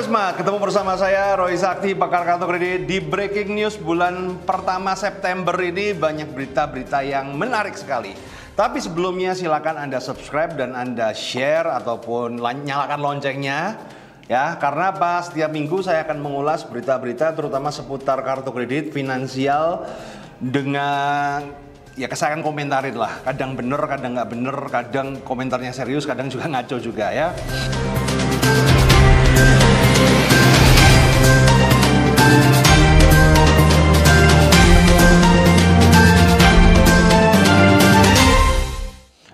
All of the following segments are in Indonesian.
Prisma, ketemu bersama saya Roy Sakti, pakar kartu kredit di Breaking News bulan pertama September ini banyak berita-berita yang menarik sekali. Tapi sebelumnya silakan Anda subscribe dan Anda share ataupun nyalakan loncengnya ya, karena apa? Setiap minggu saya akan mengulas berita-berita terutama seputar kartu kredit, finansial dengan ya kesayangan komentarin lah. Kadang bener, kadang nggak bener, kadang komentarnya serius, kadang juga ngaco juga ya.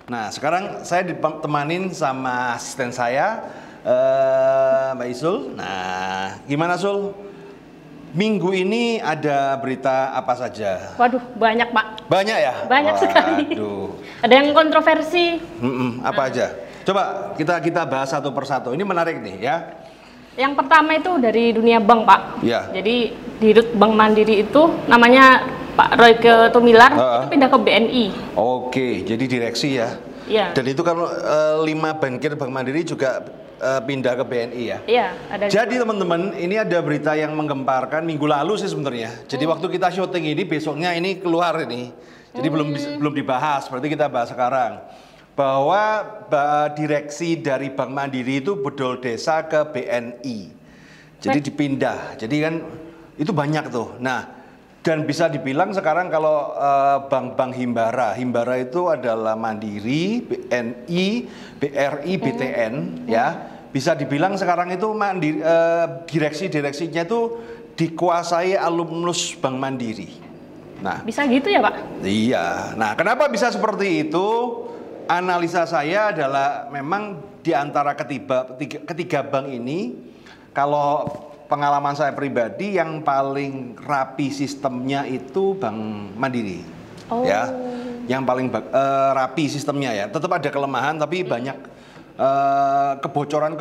Nah, sekarang saya ditemanin sama asisten saya, Mbak Isul. Nah, gimana Sul? Minggu ini ada berita apa saja? Waduh, banyak Pak. Banyak ya? Banyak sekali. Ada yang kontroversi. Apa aja? Coba kita bahas satu persatu. Ini menarik nih ya. Yang pertama itu dari dunia bank Pak. Ya. Jadi di Bank Mandiri itu namanya Pak Roy Tumilar itu pindah ke BNI. Oke, jadi direksi ya. Iya. Dan itu kalau 5 bankir Bank Mandiri juga pindah ke BNI ya. Iya, ada. Jadi teman-teman, ini ada berita yang menggemparkan minggu lalu sih sebenarnya. Jadi waktu kita syuting ini besoknya ini keluar ini. Jadi belum dibahas, berarti kita bahas sekarang. Bahwa direksi dari Bank Mandiri itu bedol desa ke BNI. Jadi dipindah. Jadi kan itu banyak tuh. Nah, dan bisa dibilang sekarang kalau bank-bank Himbara itu adalah Mandiri, BNI, BRI, BTN ya. Bisa dibilang sekarang itu direksinya itu dikuasai alumnus Bank Mandiri. Nah, bisa gitu ya Pak? Iya. Nah, kenapa bisa seperti itu? Analisa saya adalah memang di antara ketiga bank ini, kalau pengalaman saya pribadi yang paling rapi sistemnya itu Bank Mandiri. Ya. Yang paling rapi sistemnya ya. Tetap ada kelemahan tapi banyak kebocoran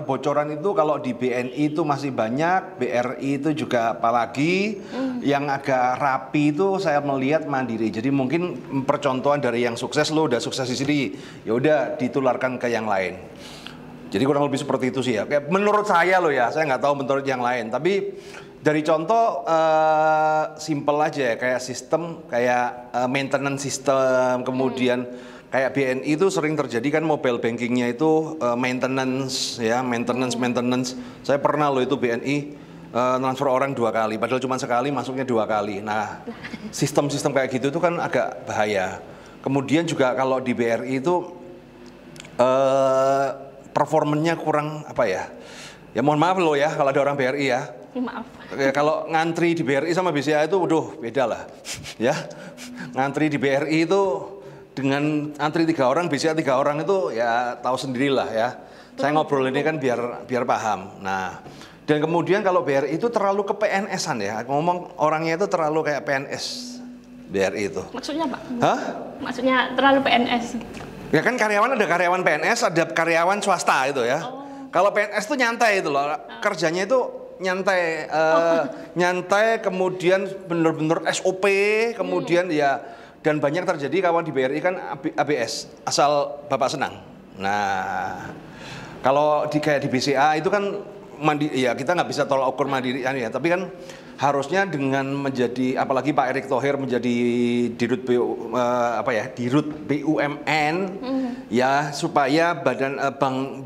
itu kalau di BNI itu masih banyak, BRI itu juga apalagi. Yang agak rapi itu saya melihat Mandiri. Jadi mungkin percontohan dari yang sukses, lo udah sukses di sini, ya udah ditularkan ke yang lain. Jadi kurang lebih seperti itu sih ya. Kayak menurut saya loh ya, saya nggak tahu menurut yang lain. Tapi dari contoh simple aja ya, kayak sistem, kayak maintenance system, kemudian kayak BNI itu sering terjadi kan mobile bankingnya itu maintenance ya, maintenance. Saya pernah loh itu BNI transfer orang 2 kali, padahal cuma sekali masuknya 2 kali. Nah, sistem-sistem kayak gitu itu kan agak bahaya. Kemudian juga kalau di BRI itu performanya kurang apa ya? Ya mohon maaf loh ya kalau ada orang BRI ya. Maaf. Ya, kalau ngantri di BRI sama BCA itu, beda lah. Ya, ngantri di BRI itu dengan antri 3 orang, BCA 3 orang itu ya tahu sendirilah ya. Saya ngobrol ini kan biar paham. Nah, dan kemudian kalau BRI itu terlalu ke PNS-an ya. Ngomong orangnya itu terlalu kayak PNS BRI itu. Maksudnya Pak? Hah? Maksudnya terlalu PNS. Ya kan karyawan ada karyawan PNS, ada karyawan swasta itu ya. Kalau PNS itu nyantai itu loh, kerjanya itu nyantai, nyantai, kemudian bener-bener SOP, kemudian ya, dan banyak terjadi kawan di BRI kan ABS, asal Bapak senang. Nah, kalau kayak di BCA itu kan ya kita nggak bisa tolak ukur mandiri ya, tapi kan harusnya dengan menjadi, apalagi Pak Erick Thohir menjadi dirut dirut BUMN ya, supaya badan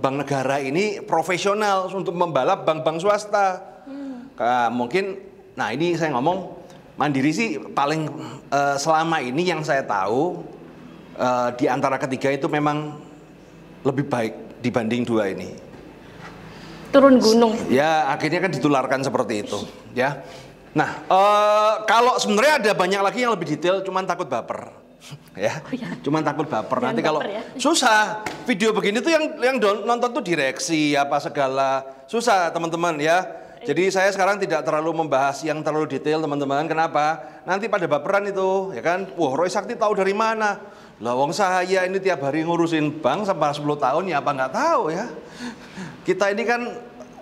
bank negara ini profesional untuk membalap bank-bank swasta. Mungkin, nah ini saya ngomong Mandiri sih paling selama ini yang saya tahu di antara ketiga itu memang lebih baik dibanding 2 ini. Turun gunung. Ya, akhirnya kan ditularkan seperti itu, ya. Nah, kalau sebenarnya ada banyak lagi yang lebih detail, cuman takut baper, ya. Cuman takut baper. Nanti kalau ya. Susah, video begini tuh yang nonton tuh direksi apa segala, susah teman-teman ya. Jadi saya sekarang tidak terlalu membahas yang terlalu detail teman-teman. Kenapa? Nanti pada baperan itu, ya kan? Wah, Roy Sakti tahu dari mana? Lah, wong saya ini tiap hari ngurusin bank sampai 10 tahun ya apa nggak tahu ya. Kita ini kan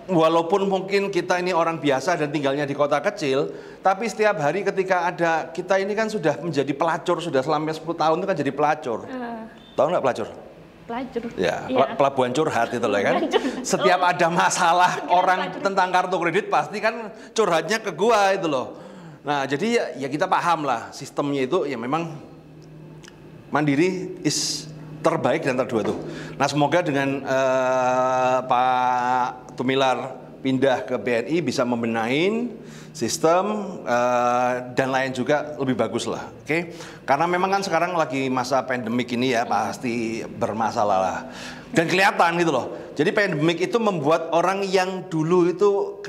walaupun mungkin kita ini orang biasa dan tinggalnya di kota kecil, tapi setiap hari ketika ada, kita ini kan sudah menjadi pelacur, sudah selama 10 tahun itu kan jadi pelacur. Tahu nggak pelacur? Pelacur. Ya, Iya. pelabuhan curhat itu loh kan. Setiap ada masalah orang tentang kartu kredit pasti kan curhatnya ke gua itu loh. Nah, jadi ya kita paham lah sistemnya itu ya memang Mandiri is terbaik dan terdua tuh. Nah, semoga dengan Pak Tumilar pindah ke BNI bisa membenahin sistem dan lain juga lebih bagus lah, oke? Karena memang kan sekarang lagi masa pandemik ini ya pasti bermasalah lah dan kelihatan gitu loh. Jadi pandemik itu membuat orang yang dulu itu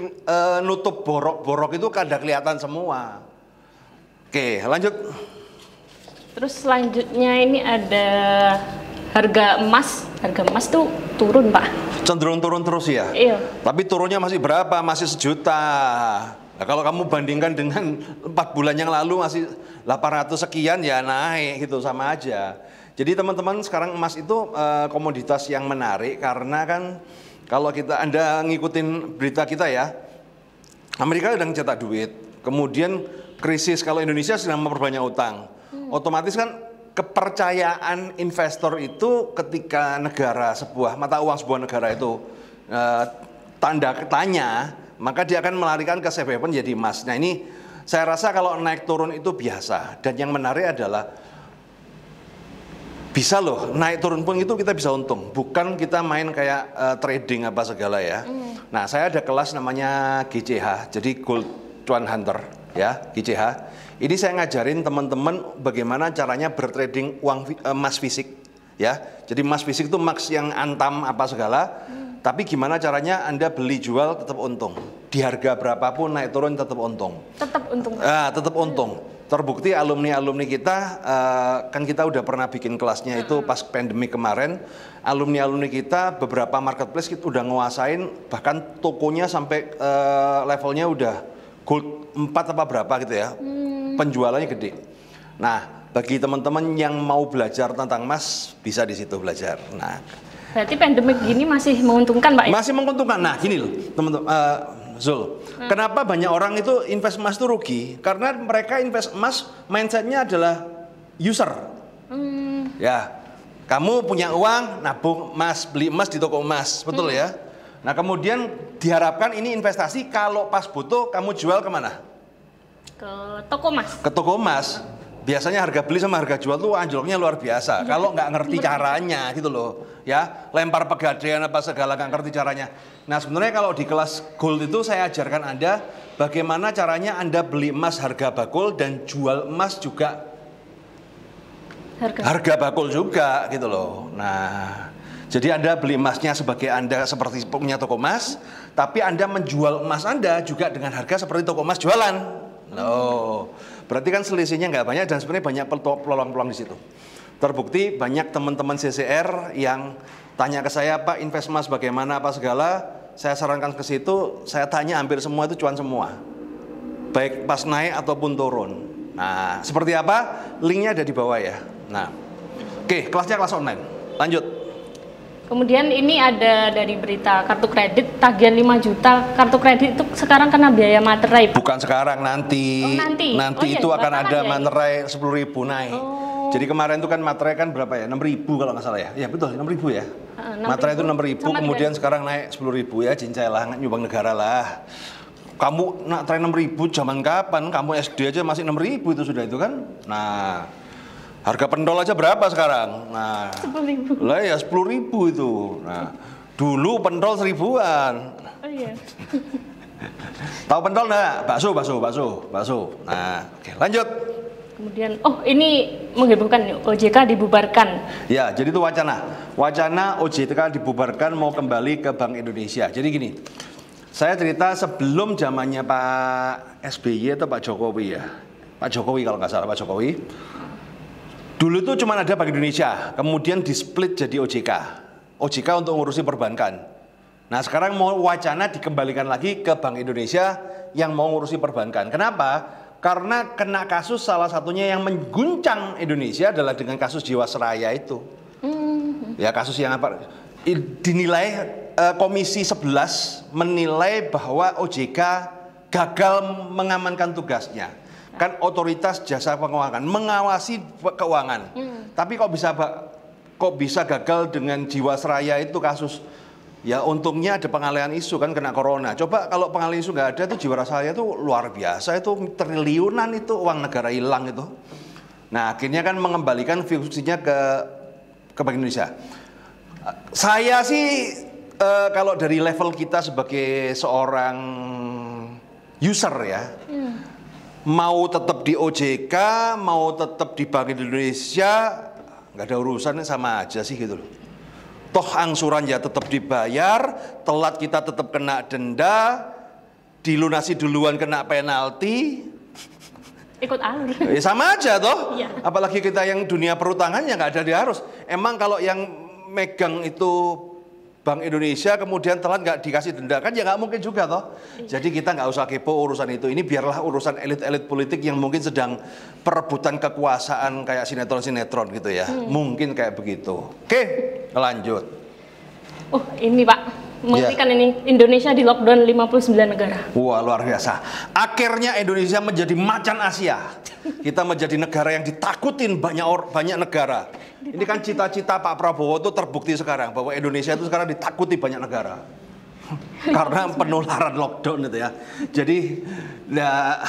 nutup borok-borok itu kada kelihatan semua. Oke, lanjut. Terus selanjutnya ini ada harga emas. Harga emas tuh turun, Pak. Cenderung turun terus ya? Iya. Tapi turunnya masih berapa? Masih 1 juta. Nah, kalau kamu bandingkan dengan 4 bulan yang lalu masih 800 sekian ya naik gitu sama aja. Jadi teman-teman sekarang emas itu komoditas yang menarik karena kan kalau Anda ngikutin berita kita ya, Amerika sedang cetak duit, kemudian krisis kalau Indonesia sedang memperbanyak utang. Otomatis kan kepercayaan investor itu ketika negara mata uang sebuah negara itu tanda tanya, maka dia akan melarikan ke safe haven jadi emas. Nah ini saya rasa kalau naik turun itu biasa dan yang menarik adalah bisa loh naik turun pun itu kita bisa untung, bukan kita main kayak trading apa segala ya. Nah saya ada kelas namanya GCH, jadi Gold Cuan Hunter ya, GCH. Ini saya ngajarin teman-teman bagaimana caranya bertrading emas fisik ya. Jadi emas fisik itu emas yang antam apa segala, tapi gimana caranya Anda beli jual tetap untung. Di harga berapapun naik turun tetap untung. Tetap untung. Tetap untung. Terbukti alumni-alumni kita kan kita udah pernah bikin kelasnya itu pas pandemi kemarin. Alumni-alumni kita beberapa marketplace kita udah nguasain, bahkan tokonya sampai levelnya udah gold 4 apa berapa gitu ya. Penjualannya gede. Nah, bagi teman-teman yang mau belajar tentang emas, bisa di situ belajar. Nah, berarti pandemik gini masih menguntungkan, Pak? Masih menguntungkan. Nah, gini loh, teman-teman, Zul. Kenapa banyak orang itu invest emas itu rugi? Karena mereka invest emas, mindsetnya adalah user. Ya, kamu punya uang, nabung emas, beli emas di toko emas, betul ya? Nah, kemudian diharapkan ini investasi, kalau pas butuh, kamu jual kemana? Ke toko emas. Ke toko emas. Biasanya harga beli sama harga jual tuh anjloknya luar biasa. Kalau nggak ngerti caranya gitu loh, ya lempar pegadaian apa segala nggak ngerti caranya. Nah sebenarnya kalau di kelas gold itu saya ajarkan Anda bagaimana caranya Anda beli emas harga bakul dan jual emas juga harga bakul juga gitu loh. Nah jadi Anda beli emasnya sebagai Anda seperti punya toko emas, tapi Anda menjual emas Anda juga dengan harga seperti toko emas jualan. No, berarti kan selisihnya nggak banyak dan sebenarnya banyak peluang-peluang di situ. Terbukti banyak teman-teman CCR yang tanya ke saya, Pak invest emas bagaimana apa segala. Saya sarankan ke situ, saya tanya hampir semua itu cuan semua, baik pas naik ataupun turun. Nah, seperti apa? Linknya ada di bawah ya. Nah, oke, kelasnya kelas online. Lanjut. Kemudian ini ada dari berita kartu kredit tagihan 5 juta. Kartu kredit itu sekarang kena biaya materai, Pak? Bukan sekarang, nanti. Nanti iya, itu akan ada ya, materai 10.000 naik. Jadi kemarin itu kan materai kan berapa ya? 6.000 kalau nggak salah ya. Ya betul, 6.000 ya. 6.000. Materai itu 6.000, kemudian sekarang naik 10.000 ya, cincai lah, nyumbang negara lah. Kamu nak tren 6.000 zaman kapan? Kamu SD aja masih 6.000 itu sudah itu kan. Nah, harga pentol aja berapa sekarang? Nah, 10.000. lah ya 10.000 itu. Nah, dulu pentol 1.000-an. Oh iya. Tahu pentol enggak? Bakso. Nah, oke, lanjut. Kemudian, oh ini menghebohkan nih, OJK dibubarkan. Ya, jadi itu wacana OJK dibubarkan mau kembali ke Bank Indonesia. Jadi gini, saya cerita sebelum zamannya Pak SBY atau Pak Jokowi ya. Pak Jokowi kalau nggak salah, Pak Jokowi. Dulu itu cuma ada Bank Indonesia, kemudian di-split jadi OJK. OJK untuk ngurusi perbankan. Nah sekarang mau wacana dikembalikan lagi ke Bank Indonesia yang mau ngurusi perbankan. Kenapa? Karena kena kasus salah satunya yang mengguncang Indonesia adalah dengan kasus Jiwasraya itu. Ya kasus yang apa? Dinilai Komisi 11 menilai bahwa OJK gagal mengamankan tugasnya. Kan otoritas jasa keuangan mengawasi keuangan. Tapi kok bisa kok bisa gagal dengan Jiwasraya itu kasus. Ya untungnya ada pengalihan isu kan kena corona. Coba kalau pengalihan isu nggak ada tuh Jiwasraya itu luar biasa, itu triliunan itu uang negara hilang itu. Nah akhirnya kan mengembalikan fungsinya ke Bank Indonesia. Saya sih kalau dari level kita sebagai seorang user ya, mau tetap di OJK, mau tetap di Bank Indonesia, nggak ada urusannya, sama aja sih gitu loh. Toh angsuran ya tetap dibayar, telat kita tetap kena denda, dilunasi duluan kena penalti. Ikut alur. Ya sama aja toh. Iya. Apalagi kita yang dunia perhutangan ya nggak ada diharus. Emang kalau yang megang itu Bank Indonesia kemudian telat nggak dikasih denda kan ya nggak mungkin juga toh. Jadi kita nggak usah kepo urusan itu. Ini biarlah urusan elit-elit politik yang mungkin sedang perebutan kekuasaan kayak sinetron-sinetron gitu ya. Mungkin kayak begitu. Oke, lanjut. Oh ini Pak, mengerikan ini, Indonesia di lockdown 59 negara. Wah luar biasa. Akhirnya Indonesia menjadi macan Asia. Kita menjadi negara yang ditakutin banyak negara. Ini kan cita-cita Pak Prabowo itu terbukti sekarang bahwa Indonesia itu sekarang ditakuti banyak negara karena penularan lockdown itu ya. Jadi ya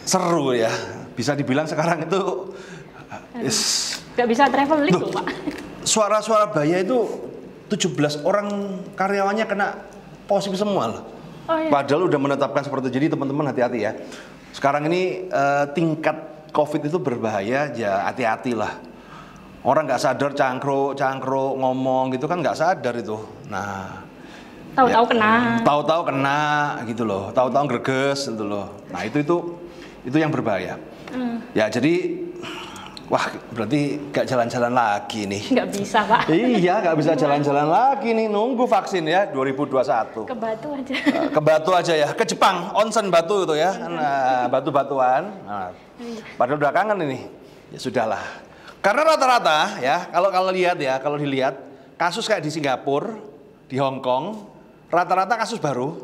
seru ya. Bisa dibilang sekarang itu Gak bisa traveling loh Pak. Suara-suara bahaya itu 17 orang karyawannya kena positif semua loh. Oh, iya. Padahal udah menetapkan seperti itu. Jadi teman-teman hati-hati ya. Sekarang ini tingkat COVID itu berbahaya, ya hati-hatilah. Orang nggak sadar cangkruk ngomong gitu kan nggak sadar itu. Nah, tahu-tahu kena. Tahu-tahu kena gitu loh. Tahu-tahu greges gitu loh. Nah itu yang berbahaya. Ya jadi, wah berarti nggak jalan-jalan lagi nih. Nggak bisa Pak. Iya nggak bisa jalan-jalan lagi nih. Nunggu vaksin ya 2021. Ke Batu aja. Ke Batu aja ya. Ke Jepang, onsen Batu itu ya. Nah, batu-batuan. Nah, padahal udah kangen ini. Ya sudahlah. Karena rata-rata ya, kalau dilihat kasus kayak di Singapura, di Hong Kong, rata-rata kasus baru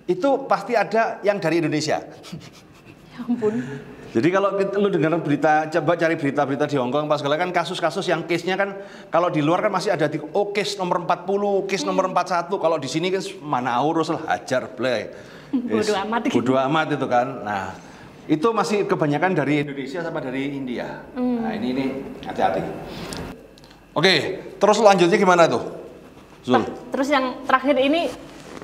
itu pasti ada yang dari Indonesia. Ya ampun. Jadi kalau lu dengar berita, coba cari berita-berita di Hong Kong, pas kan kasus-kasus yang case-nya kan kalau di luar kan masih ada di case nomor 40, case nomor 41. Kalau di sini kan mana urus lah, hajar bleh. Bodoh amat. Bodoh amat itu kan. Nah, itu masih kebanyakan dari Indonesia sama dari India. Nah ini hati-hati. Oke, terus lanjutnya gimana tuh, Zul? Terus yang terakhir ini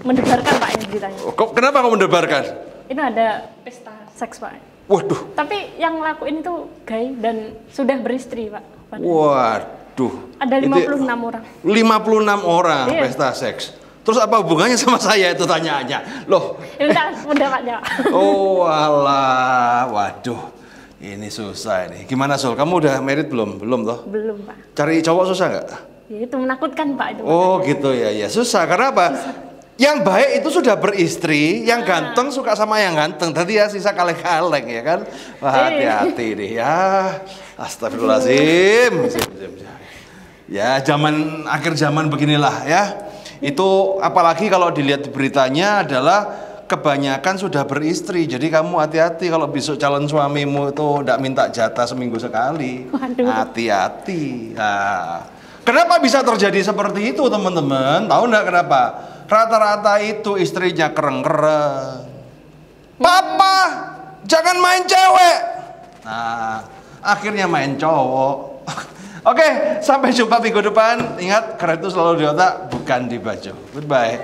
mendebarkan Pak ini beritanya. Kenapa kamu mendebarkan? Itu ada pesta seks Pak. Waduh. Tapi yang lakuin itu gay dan sudah beristri Pak. Waduh. Ada 56 orang. 56 orang iya. Pesta seks. Terus apa hubungannya sama saya itu tanyaannya? Loh. Minta pendapatnya. Oh alah, waduh. Ini susah ini. Gimana Sul? Kamu udah married belum? Belum toh? Belum Pak. Cari cowok susah nggak? Ya, itu menakutkan Pak itu. Oh makanya. Gitu ya, ya susah. Karena apa? Susah. Yang baik itu sudah beristri, yang ganteng suka sama yang ganteng. Tadi ya sisa kaleng-kaleng ya kan? Wah, hati-hati nih ya. Astagfirullahaladzim. Ya akhir zaman beginilah ya. Itu apalagi kalau dilihat beritanya adalah kebanyakan sudah beristri. Jadi kamu hati-hati kalau besok calon suamimu itu tidak minta jatah seminggu sekali. Hati-hati. Nah, kenapa bisa terjadi seperti itu teman-teman? Tahu enggak kenapa? Rata-rata itu istrinya kereng-kereng. Papa, jangan main cewek. Nah, akhirnya main cowok. Oke, sampai jumpa minggu depan. Ingat, keren itu selalu di otak, bukan di baju. Goodbye.